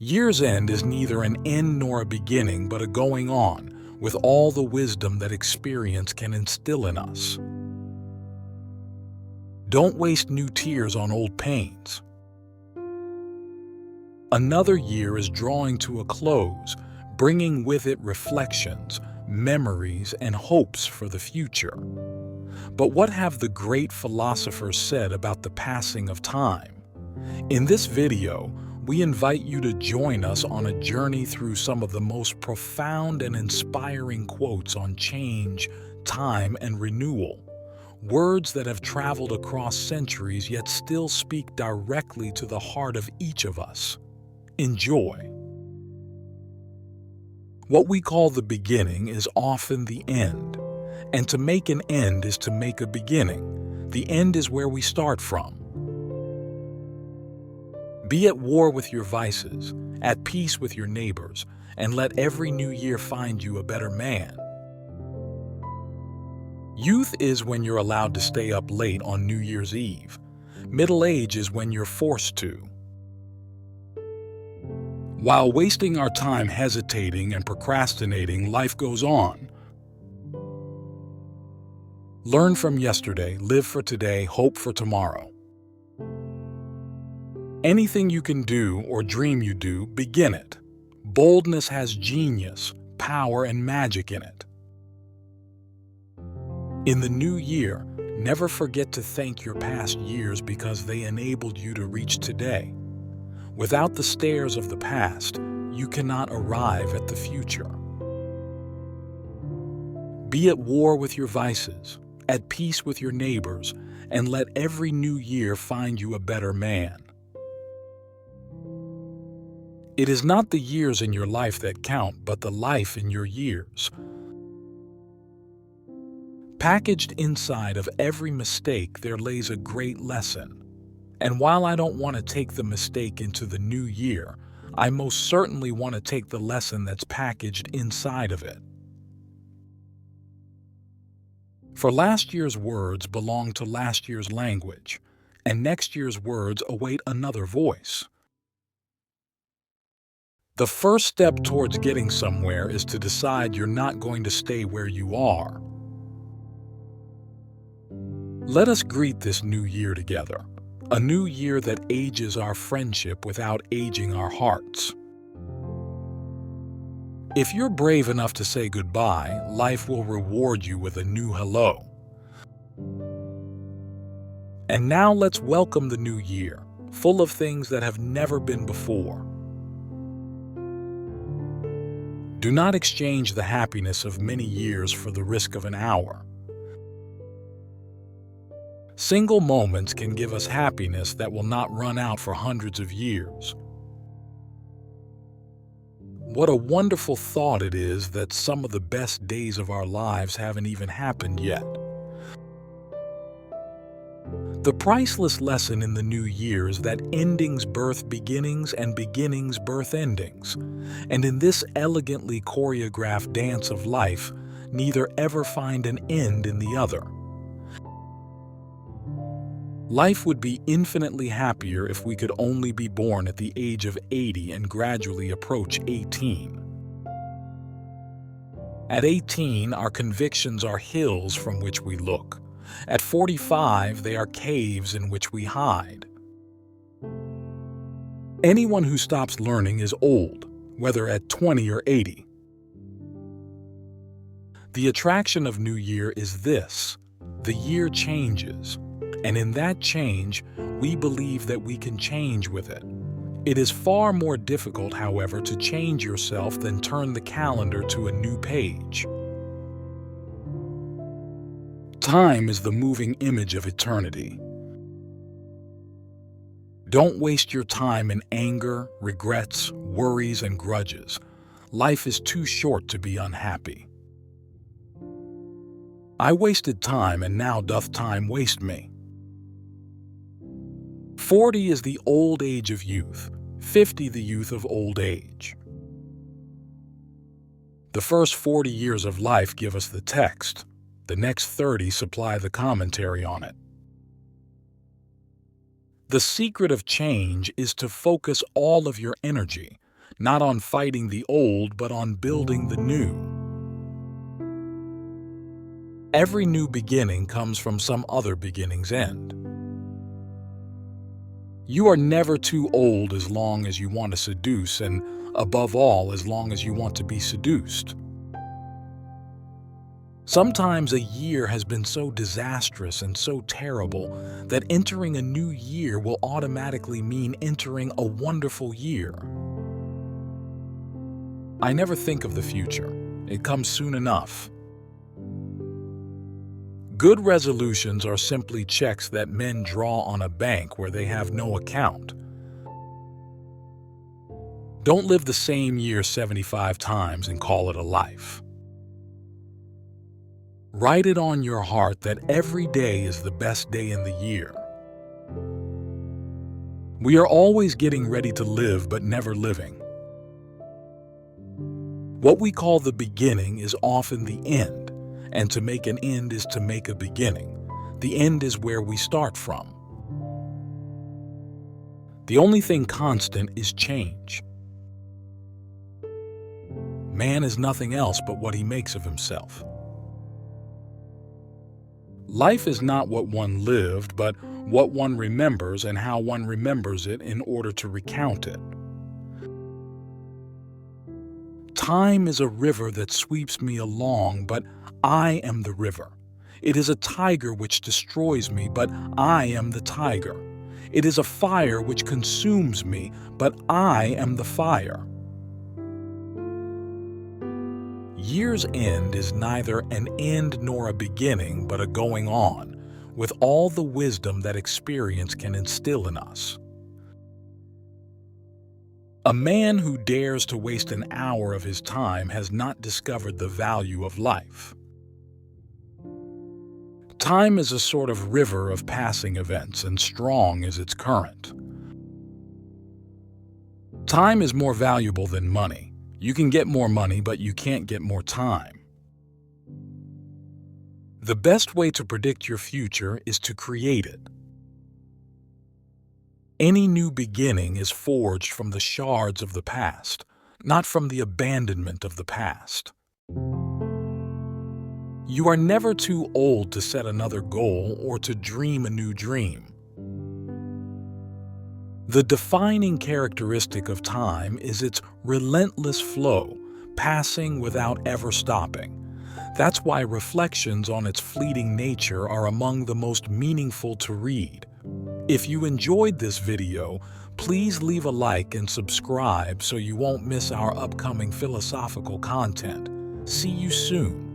Year's end is neither an end nor a beginning, but a going on, with all the wisdom that experience can instill in us. Don't waste new tears on old pains. Another year is drawing to a close, bringing with it reflections, memories, and hopes for the future. But what have the great philosophers said about the passing of time? In this video, we invite you to join us on a journey through some of the most profound and inspiring quotes on change, time, and renewal. Words that have traveled across centuries yet still speak directly to the heart of each of us. Enjoy. What we call the beginning is often the end, and to make an end is to make a beginning. The end is where we start from. Be at war with your vices, at peace with your neighbors, and let every new year find you a better man. Youth is when you're allowed to stay up late on New Year's Eve. Middle age is when you're forced to. While wasting our time hesitating and procrastinating, life goes on. Learn from yesterday, live for today, hope for tomorrow. Anything you can do or dream you do, begin it. Boldness has genius, power, and magic in it. In the new year, never forget to thank your past years because they enabled you to reach today. Without the stairs of the past, you cannot arrive at the future. Be at war with your vices, at peace with your neighbors, and let every new year find you a better man. It is not the years in your life that count, but the life in your years. Packaged inside of every mistake, there lays a great lesson. And while I don't want to take the mistake into the new year, I most certainly want to take the lesson that's packaged inside of it. For last year's words belong to last year's language, and next year's words await another voice. The first step towards getting somewhere is to decide you're not going to stay where you are. Let us greet this new year together, a new year that ages our friendship without aging our hearts. If you're brave enough to say goodbye, life will reward you with a new hello. And now let's welcome the new year, full of things that have never been before. Do not exchange the happiness of many years for the risk of an hour. Single moments can give us happiness that will not run out for hundreds of years. What a wonderful thought it is that some of the best days of our lives haven't even happened yet. The priceless lesson in the new year is that endings birth beginnings and beginnings birth endings. And in this elegantly choreographed dance of life, neither ever find an end in the other. Life would be infinitely happier if we could only be born at the age of 80 and gradually approach 18. At 18, our convictions are hills from which we look. At 45, they are caves in which we hide. Anyone who stops learning is old, whether at 20 or 80. The attraction of New Year is this: the year changes. And in that change, we believe that we can change with it. It is far more difficult, however, to change yourself than turn the calendar to a new page. Time is the moving image of eternity. Don't waste your time in anger, regrets, worries, and grudges. Life is too short to be unhappy. I wasted time, and now doth time waste me. 40 is the old age of youth, 50 the youth of old age. The first 40 years of life give us the text. The next 30 supply the commentary on it. The secret of change is to focus all of your energy, not on fighting the old, but on building the new. Every new beginning comes from some other beginning's end. You are never too old as long as you want to seduce, and above all, as long as you want to be seduced. Sometimes a year has been so disastrous and so terrible that entering a new year will automatically mean entering a wonderful year. I never think of the future. It comes soon enough. Good resolutions are simply checks that men draw on a bank where they have no account. Don't live the same year 75 times and call it a life. Write it on your heart that every day is the best day in the year. We are always getting ready to live but never living. What we call the beginning is often the end, and to make an end is to make a beginning. The end is where we start from. The only thing constant is change. Man is nothing else but what he makes of himself. Life is not what one lived, but what one remembers and how one remembers it in order to recount it. Time is a river that sweeps me along, but I am the river. It is a tiger which destroys me, but I am the tiger. It is a fire which consumes me, but I am the fire. Year's end is neither an end nor a beginning, but a going on, with all the wisdom that experience can instill in us. A man who dares to waste an hour of his time has not discovered the value of life. Time is a sort of river of passing events, and strong is its current. Time is more valuable than money. You can get more money, but you can't get more time. The best way to predict your future is to create it. Any new beginning is forged from the shards of the past, not from the abandonment of the past. You are never too old to set another goal or to dream a new dream. The defining characteristic of time is its relentless flow, passing without ever stopping. That's why reflections on its fleeting nature are among the most meaningful to read. If you enjoyed this video, please leave a like and subscribe so you won't miss our upcoming philosophical content. See you soon.